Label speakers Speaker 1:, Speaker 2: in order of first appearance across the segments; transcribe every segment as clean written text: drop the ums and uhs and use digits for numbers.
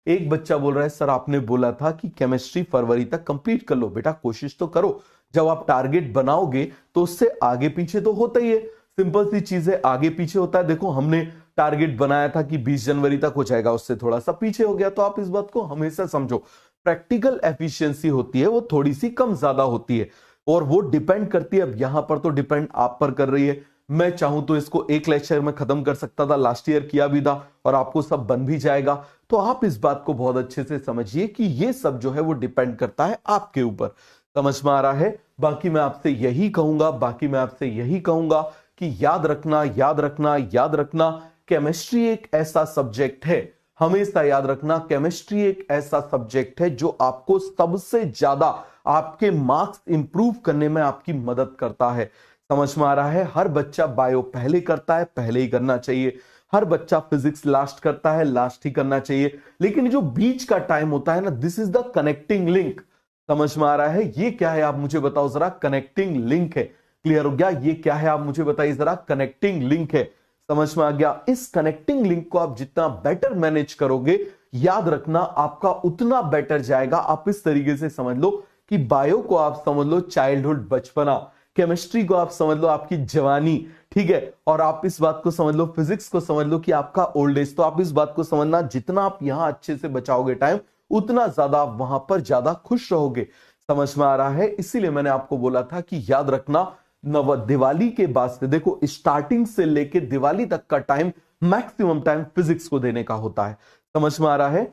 Speaker 1: एक बच्चा बोल रहा है सर आपने बोला था कि केमिस्ट्री फरवरी तक कंप्लीट कर लो। बेटा कोशिश तो करो, जब आप टारगेट बनाओगे तो उससे आगे पीछे तो होता ही है। सिंपल सी चीज है, आगे पीछे होता है। देखो हमने टारगेट बनाया था कि 20 जनवरी तक हो जाएगा, उससे थोड़ा सा पीछे हो गया। तो आप इस बात को हमेशा समझो, प्रैक्टिकल एफिशिएंसी होती है वो थोड़ी सी कम ज्यादा होती है, और वो डिपेंड करती है। अब यहां पर तो डिपेंड आप पर कर रही है। मैं चाहूं तो इसको एक लेक्चर में खत्म कर सकता था, लास्ट ईयर किया भी था, और आपको सब बन भी जाएगा। तो आप इस बात को बहुत अच्छे से समझिए कि ये सब जो है वो डिपेंड करता है आपके ऊपर। समझ में आ रहा है? बाकी मैं आपसे यही कहूंगा कि याद रखना, याद रखना, याद रखना, केमिस्ट्री एक ऐसा सब्जेक्ट है, हमेशा याद रखना, केमिस्ट्री एक ऐसा सब्जेक्ट है जो आपको सबसे ज्यादा आपके मार्क्स इंप्रूव करने में आपकी मदद करता है। समझ में आ रहा है? हर बच्चा बायो पहले करता है, पहले ही करना चाहिए। हर बच्चा फिजिक्स लास्ट करता है, लास्ट ही करना चाहिए। लेकिन जो बीच का टाइम होता है ना, this is the connecting link. समझ में आ रहा है? ये क्या है आप मुझे बताओ जरा। कनेक्टिंग लिंक है। क्लियर हो गया? ये क्या है आप मुझे बताइए जरा। कनेक्टिंग लिंक है। समझ में आ गया? इस कनेक्टिंग लिंक को आप जितना बेटर मैनेज करोगे, याद रखना आपका उतना बेटर जाएगा। आप इस तरीके से समझ लो कि बायो को आप समझ लो चाइल्डहुड, बचपना, केमिस्ट्री को आप समझ लो आपकी जवानी, ठीक है, और आप इस बात को समझ लो, फिजिक्स को समझ लो कि आपका ओल्ड एज। तो आप इस बात को समझना, जितना आप यहां अच्छे से बचाओगे टाइम, उतना ज्यादा आप वहां पर ज्यादा खुश रहोगे। समझ में आ रहा है? इसीलिए मैंने आपको बोला था कि याद रखना, नव दिवाली के बाद से देखो, स्टार्टिंग से लेके दिवाली तक का टाइम, मैक्सिमम टाइम फिजिक्स को देने का होता है। समझ में आ रहा है?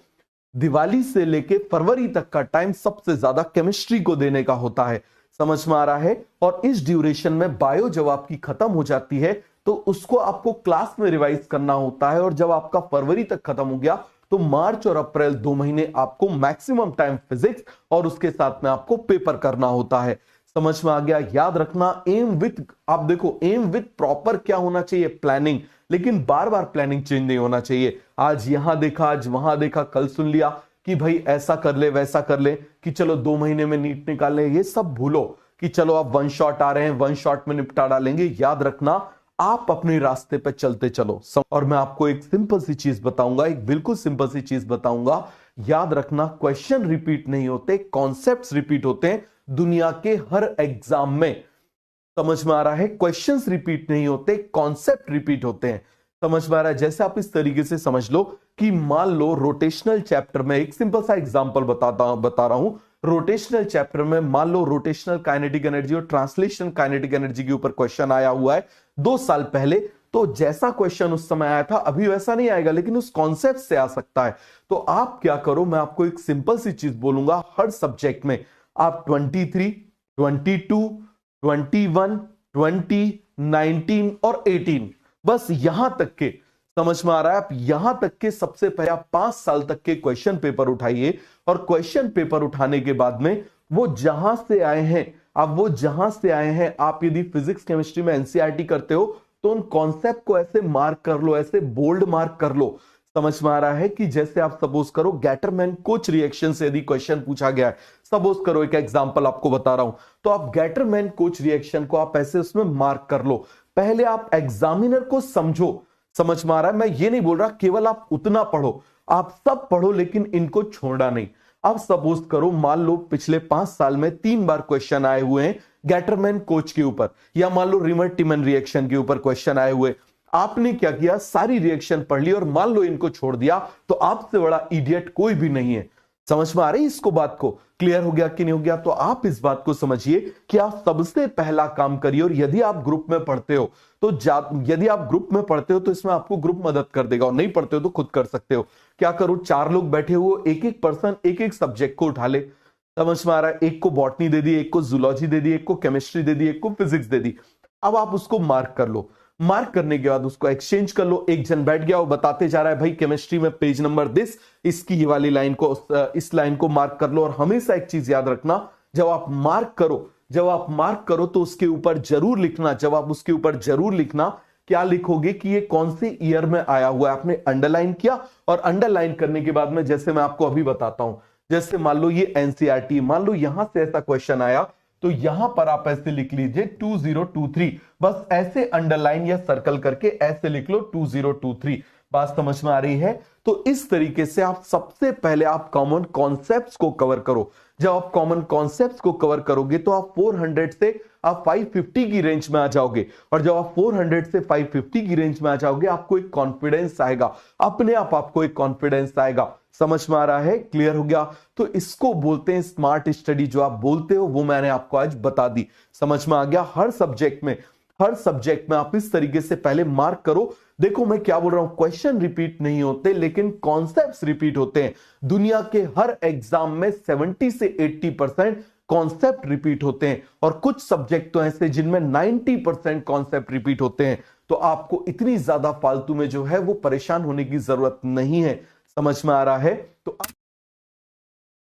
Speaker 1: दिवाली से लेके फरवरी तक का टाइम सबसे ज्यादा केमिस्ट्री को देने का होता है। समझ में आ रहा है? और इस ड्यूरेशन में बायो जब आपकी खत्म हो जाती है तो उसको आपको क्लास में रिवाइज करना होता है, और जब आपका फरवरी तक खत्म हो गया तो मार्च और अप्रैल 2 महीने आपको मैक्सिमम टाइम फिजिक्स और उसके साथ में आपको पेपर करना होता है। समझ में आ गया? याद रखना, एम विथ, आप देखो एम विथ प्रॉपर क्या होना चाहिए, प्लानिंग। लेकिन बार बार प्लानिंग चेंज नहीं होना चाहिए। आज यहां देखा, आज वहां देखा, कल सुन लिया कि भाई ऐसा कर ले, वैसा कर ले, कि चलो 2 महीने में नीट निकाल ले। ये सब भूलो कि चलो आप वन शॉट आ रहे हैं, वन शॉट में निपटा डालेंगे। याद रखना, आप अपने रास्ते पे चलते चलो। और मैं आपको एक सिंपल सी चीज बताऊंगा, एक बिल्कुल सिंपल सी चीज बताऊंगा। याद रखना, क्वेश्चन रिपीट नहीं होते, कॉन्सेप्ट्स रिपीट होते हैं दुनिया के हर एग्जाम में। समझ में आ रहा है? क्वेश्चंस रिपीट नहीं होते, कॉन्सेप्ट रिपीट होते हैं। समझ में आ रहा है? जैसे आप इस तरीके से समझ लो कि मान लो रोटेशनल चैप्टर में, एक सिंपल सा एग्जांपल बता रहा हूं। रोटेशनल चैप्टर में मान लो रोटेशनल काइनेटिक एनर्जी और ट्रांसलेशन काइनेटिक एनर्जी के ऊपर क्वेश्चन आया हुआ है 2 साल पहले। तो जैसा क्वेश्चन उस समय आया था अभी वैसा नहीं आएगा, लेकिन उस कॉन्सेप्ट से आ सकता है। तो आप क्या करो, मैं आपको एक सिंपल सी चीज बोलूंगा, हर सब्जेक्ट में आप 23, 22, 21, 20, 19 और 18, बस यहां तक के, समझ में आ रहा है? आप यहां तक के सबसे पहले आप 5 साल तक के क्वेश्चन पेपर उठाइए, और क्वेश्चन पेपर उठाने के बाद में वो जहां से आए हैं, अब वो जहां से आए हैं, आप यदि फिजिक्स केमिस्ट्री में एनसीईआरटी करते हो तो उन कॉन्सेप्ट को ऐसे मार्क कर लो, ऐसे बोल्ड मार्क कर लो। समझ में आ रहा है? कि जैसे आप सपोज करो गैटरमैन कोच रिएक्शन से यदि क्वेश्चन पूछा गया है, सपोज करो, एक एग्जांपल आपको बता रहा हूं, तो आप गैटरमैन कोच रिएक्शन को आप ऐसे उसमें मार्क कर लो। पहले आप एग्जामिनर को समझो। समझ में आ रहा है? मैं ये नहीं बोल रहा केवल आप उतना पढ़ो, आप सब पढ़ो, लेकिन इनको छोड़ना नहीं। अब सपोज करो, मान लो पिछले 5 साल में 3 बार क्वेश्चन आए हुए हैं गैटरमैन कोच के ऊपर, या मान लो रिमर टिमन रिएक्शन के ऊपर क्वेश्चन आए हुए। आपने क्या किया, सारी रिएक्शन पढ़ ली और मान लो इनको छोड़ दिया, तो आपसे बड़ा इडियट कोई भी नहीं है। समझ में आ रही है इसको, बात को? क्लियर हो गया कि नहीं हो गया? तो आप इस बात को समझिए कि आप सबसे पहला काम करिए, और यदि आप ग्रुप में पढ़ते हो तो यदि आप ग्रुप में पढ़ते हो तो इसमें आपको ग्रुप मदद कर देगा, और नहीं पढ़ते हो तो खुद कर सकते हो। क्या करो, 4 लोग बैठे हुए, एक एक पर्सन एक एक सब्जेक्ट को उठा ले। समझ में आ रहा है? एक को बॉटनी दे दी, एक को जूलॉजी दे दी, एक को केमिस्ट्री दे दी, एक को फिजिक्स दे दी। अब आप उसको मार्क कर लो। मार्क करने के बाद उसको एक्सचेंज कर लो। एक जन बैठ गया, वो बताते जा रहा है भाई केमिस्ट्री में पेज नंबर दिस, इसकी ये वाली लाइन को, इस लाइन को मार्क कर लो। और हमेशा एक चीज याद रखना, जब आप मार्क करो तो उसके ऊपर जरूर लिखना, जब आप उसके ऊपर जरूर लिखना, क्या लिखोगे कि ये कौन से ईयर में आया हुआ है। आपने अंडरलाइन किया, और अंडरलाइन करने के बाद में, जैसे मैं आपको अभी बताता हूं, जैसे मान लो ये एनसीईआरटी, मान लो यहां से ऐसा क्वेश्चन आया, तो यहां पर आप ऐसे लिख लीजिए 2023, बस ऐसे अंडरलाइन या सर्कल करके ऐसे लिख लो 2023। बात समझ में आ रही है? तो इस तरीके से आप सबसे पहले आप कॉमन कॉन्सेप्ट्स को कवर करो। जब आप कॉमन कॉन्सेप्ट्स को कवर करोगे तो आप 400 से आप 550 की रेंज में आ जाओगे, और जब आप 400 से 550 की रेंज में आ जाओगे आपको एक कॉन्फिडेंस आएगा, अपने आप आपको एक कॉन्फिडेंस आएगा। समझ में आ रहा है? क्लियर हो गया? तो इसको बोलते हैं स्मार्ट स्टडी। जो आप बोलते हो वो मैंने आपको आज बता दी। समझ में आ गया? हर सब्जेक्ट में आप इस तरीके से पहले मार्क करो। देखो मैं क्या बोल रहा हूं, क्वेश्चन रिपीट नहीं होते लेकिन कॉन्सेप्ट्स रिपीट होते हैं। दुनिया के हर एग्जाम में 70 से 80% कॉन्सेप्ट रिपीट होते हैं, और कुछ सब्जेक्ट तो ऐसे जिनमें 90% कॉन्सेप्ट रिपीट होते हैं। तो आपको इतनी ज्यादा फालतू में जो है वो परेशान होने की जरूरत नहीं है। समझ में आ रहा है? तो